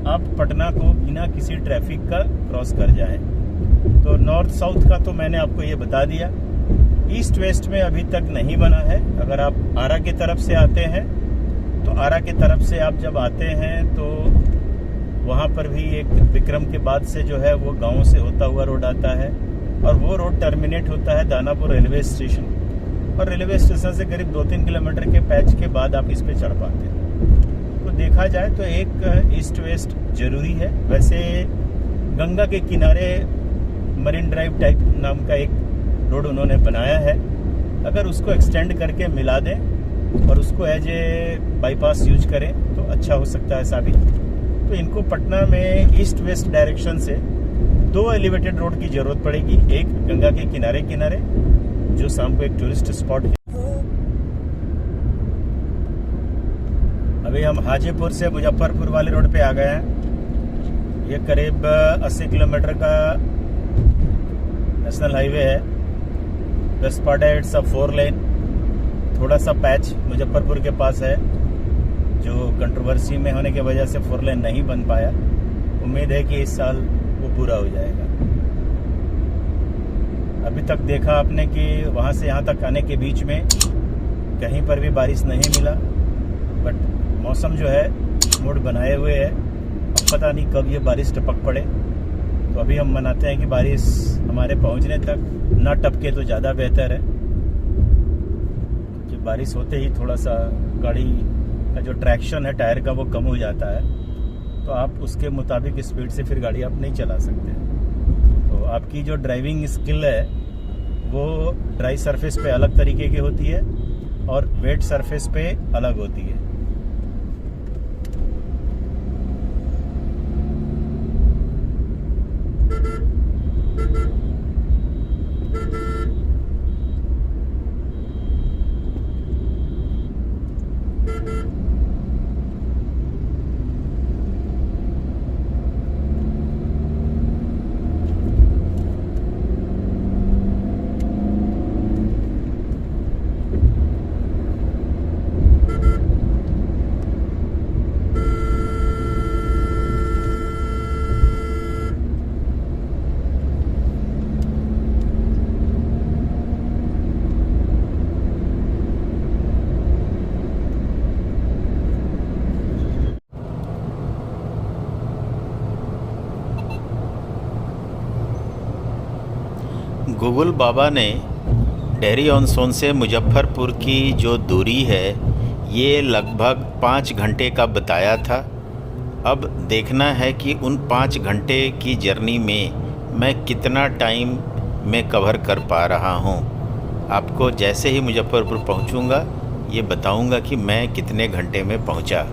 आप पटना को बिना किसी ट्रैफिक का क्रॉस कर जाएं। तो नॉर्थ साउथ का तो मैंने आपको ये बता दिया। ईस्ट वेस्ट में अभी तक नहीं बना है। अगर आप आरा की तरफ से आते हैं तो आरा की तरफ से आप जब आते हैं तो वहाँ पर भी एक विक्रम के बाद से जो है वो गाँव से होता हुआ रोड आता है और वो रोड टर्मिनेट होता है दानापुर रेलवे स्टेशन, और रेलवे स्टेशन से करीब 2-3 किलोमीटर के पैच के बाद आप इस पे चढ़ पाते हैं। तो देखा जाए तो एक ईस्ट वेस्ट जरूरी है। वैसे गंगा के किनारे मरीन ड्राइव टाइप नाम का एक रोड उन्होंने बनाया है, अगर उसको एक्सटेंड करके मिला दें और उसको एज ए बाईपास यूज करें तो अच्छा हो सकता है साबित। तो इनको पटना में ईस्ट वेस्ट डायरेक्शन से 2 एलिवेटेड रोड की जरूरत पड़ेगी, एक गंगा के किनारे किनारे जो शाम को एक टूरिस्ट स्पॉट है। अभी हम हाजीपुर से मुजफ्फरपुर वाले रोड पे आ गए हैं। ये करीब 80 किलोमीटर का नेशनल हाईवे है। बेस्ट पार्ट है इट्स अ 4 लेन। थोड़ा सा पैच मुजफ्फरपुर के पास है जो कंट्रोवर्सी में होने की वजह से 4 लेन नहीं बन पाया। उम्मीद है कि इस साल वो पूरा हो जाएगा। अभी तक देखा आपने कि वहाँ से यहाँ तक आने के बीच में कहीं पर भी बारिश नहीं मिला, बट मौसम जो है मूड बनाए हुए है। अब पता नहीं कब ये बारिश टपक पड़े। तो अभी हम मनाते हैं कि बारिश हमारे पहुँचने तक ना टपके तो ज़्यादा बेहतर है, कि बारिश होते ही थोड़ा सा गाड़ी का जो ट्रैक्शन है टायर का वो कम हो जाता है, तो आप उसके मुताबिक स्पीड से फिर गाड़ी आप नहीं चला सकते। तो आपकी जो ड्राइविंग स्किल है वो ड्राई सरफेस पे अलग तरीके की होती है और वेट सरफेस पे अलग होती है। गूगल बाबा ने डेहरी ऑन सोन से मुजफ्फरपुर की जो दूरी है ये लगभग 5 घंटे का बताया था। अब देखना है कि उन 5 घंटे की जर्नी में मैं कितना टाइम में कवर कर पा रहा हूँ। आपको जैसे ही मुजफ्फरपुर पहुँचूँगा ये बताऊँगा कि मैं कितने घंटे में पहुँचा।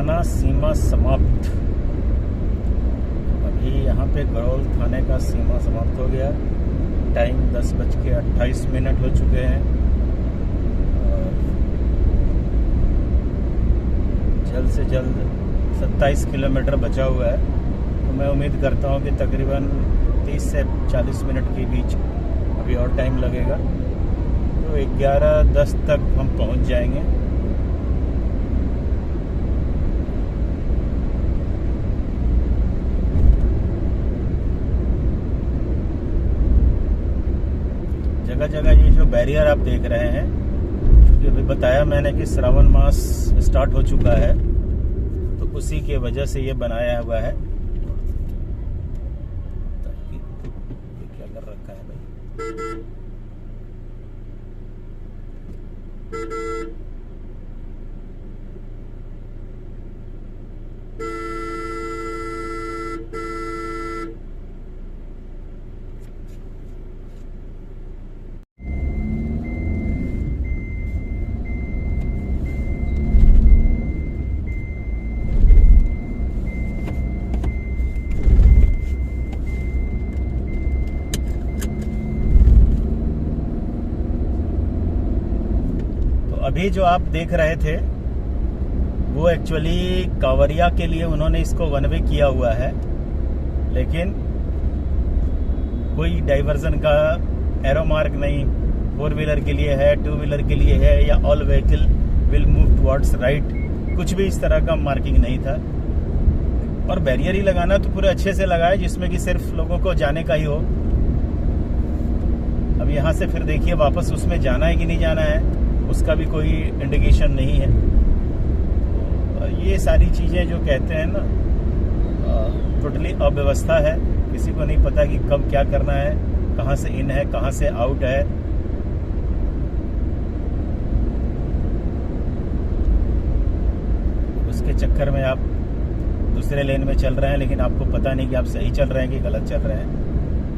थाना सीमा समाप्त। अभी यहाँ पे गड़ोल थाने का सीमा समाप्त हो गया। टाइम 10:28 हो चुके हैं और जल्द से जल्द 27 किलोमीटर बचा हुआ है। तो मैं उम्मीद करता हूँ कि तकरीबन 30 से 40 मिनट के बीच अभी और टाइम लगेगा, तो 11:10 तक हम पहुँच जाएंगे। जगह जगह ये जो बैरियर आप देख रहे हैं, क्योंकि अभी बताया मैंने कि श्रावण मास स्टार्ट हो चुका है, तो उसी के वजह से ये बनाया हुआ है। ये क्या कर रखा है भाई? अभी जो आप देख रहे थे वो एक्चुअली कांवरिया के लिए उन्होंने इसको वन वे किया हुआ है, लेकिन कोई डाइवर्जन का एरो मार्क नहीं। 4 व्हीलर के लिए है, 2 व्हीलर के लिए है, या all vehicle will move towards right, कुछ भी इस तरह का मार्किंग नहीं था। और बैरियर ही लगाना तो पूरे अच्छे से लगाए जिसमें कि सिर्फ लोगों को जाने का ही हो। अब यहाँ से फिर देखिए वापस उसमें जाना है कि नहीं जाना है, उसका भी कोई इंडिकेशन नहीं है। ये सारी चीज़ें जो कहते हैं ना, टोटली अव्यवस्था है। किसी को नहीं पता कि कब क्या करना है, कहाँ से इन है, कहाँ से आउट है। उसके चक्कर में आप दूसरे लेन में चल रहे हैं, लेकिन आपको पता नहीं कि आप सही चल रहे हैं कि गलत चल रहे हैं,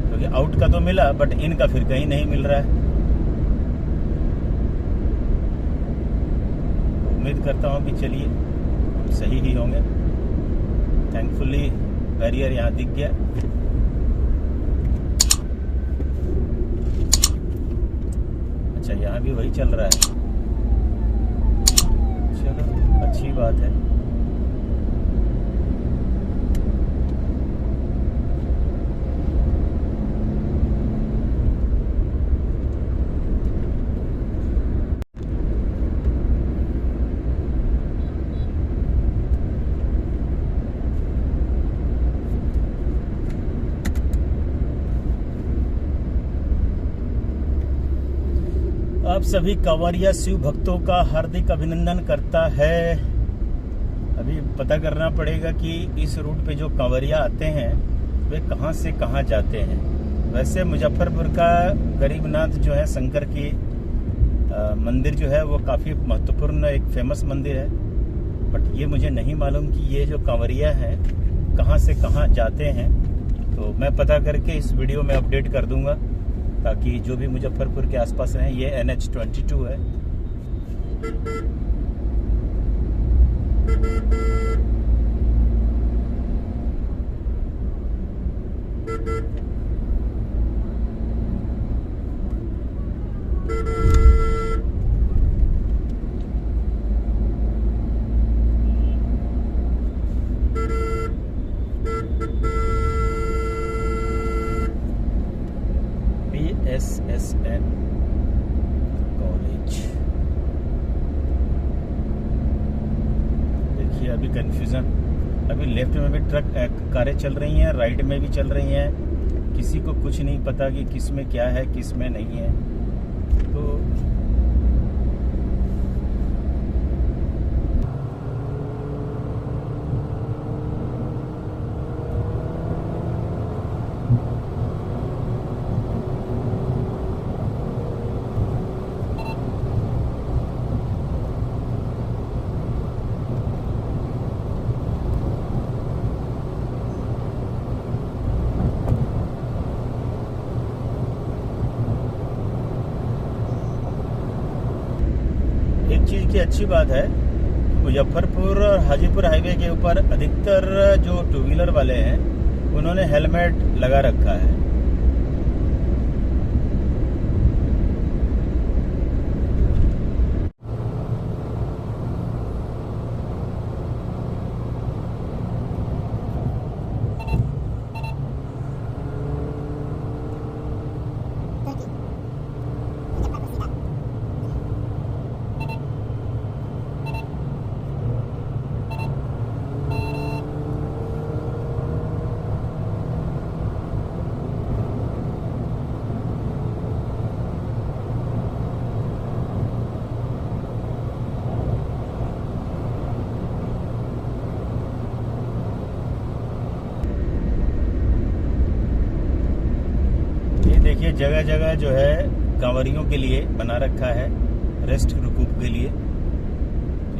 क्योंकि आउट का तो मिला बट इन का फिर कहीं नहीं मिल रहा है। उम्मीद करता हूँ कि चलिए हम सही ही होंगे। थैंकफुली बैरियर यहाँ दिख गया। अच्छा, यहाँ भी वही चल रहा है, चलो अच्छी बात है। आप सभी कांवरिया शिव भक्तों का हार्दिक अभिनंदन करता है। अभी पता करना पड़ेगा कि इस रूट पे जो कांवरिया आते हैं वे कहाँ से कहाँ जाते हैं। वैसे मुजफ्फरपुर का गरीबनाथ जो है शंकर की मंदिर जो है वो काफ़ी महत्वपूर्ण एक फेमस मंदिर है, बट ये मुझे नहीं मालूम कि ये जो कांवरिया हैं कहाँ से कहाँ जाते हैं। तो मैं पता करके इस वीडियो में अपडेट कर दूंगा, ताकि जो भी मुजफ्फरपुर के आसपास हैं, ये NH-22 है। SSN college. देखिए अभी कंफ्यूजन, अभी लेफ्ट में भी ट्रक कारें चल रही हैं, राइट में भी चल रही हैं। किसी को कुछ नहीं पता कि किस में क्या है किस में नहीं है। तो चीज़ की अच्छी बात है, मुजफ्फरपुर और हाजीपुर हाईवे के ऊपर अधिकतर जो टू व्हीलर वाले हैं उन्होंने हेलमेट लगा रखा है। देखिए जगह जगह जो है कांवरियों के लिए बना रखा है, रेस्ट रुकूप के लिए।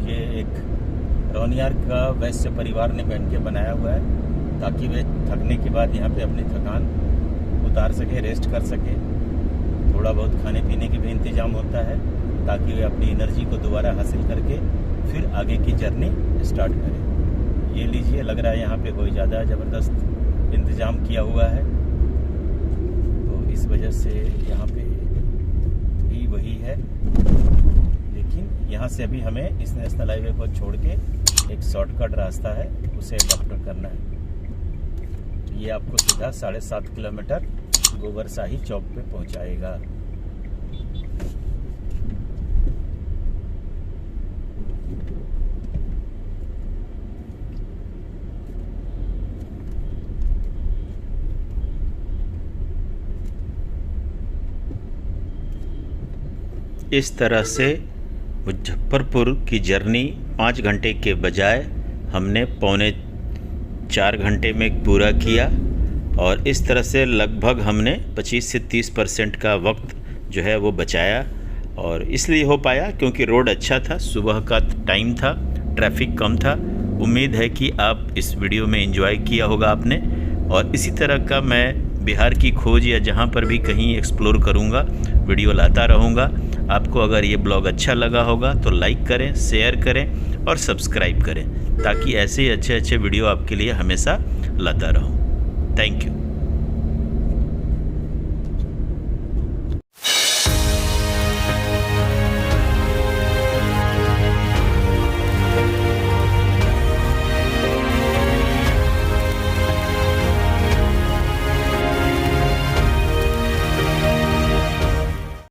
ये एक रौनियार का वैश्य परिवार ने बैठ के बनाया हुआ है ताकि वे थकने के बाद यहाँ पे अपनी थकान उतार सके, रेस्ट कर सके। थोड़ा बहुत खाने पीने की भी इंतजाम होता है ताकि वे अपनी एनर्जी को दोबारा हासिल करके फिर आगे की जर्नी स्टार्ट करें। ये लीजिए, लग रहा है यहाँ पे कोई ज़्यादा ज़बरदस्त इंतज़ाम किया हुआ है, इस वजह से यहाँ पे भी वही है। लेकिन यहाँ से अभी हमें इस नेशनल हाईवे को छोड़ के एक शॉर्टकट रास्ता है, उसे अडॉप्ट करना है। ये आपको सीधा 7.5 किलोमीटर गोबरशाही चौक पे पहुँचाएगा। इस तरह से मुजफ्फरपुर की जर्नी 5 घंटे के बजाय हमने 3.25 घंटे में पूरा किया और इस तरह से लगभग हमने 25 से 30% का वक्त जो है वो बचाया। और इसलिए हो पाया क्योंकि रोड अच्छा था, सुबह का टाइम था, ट्रैफिक कम था। उम्मीद है कि आप इस वीडियो में एंजॉय किया होगा आपने। और इसी तरह का मैं बिहार की खोज या जहाँ पर भी कहीं एक्सप्लोर करूँगा वीडियो लाता रहूँगा। आपको अगर ये ब्लॉग अच्छा लगा होगा तो लाइक करें, शेयर करें और सब्सक्राइब करें ताकि ऐसे ही अच्छे वीडियो आपके लिए हमेशा लाता रहूँ। Thank you.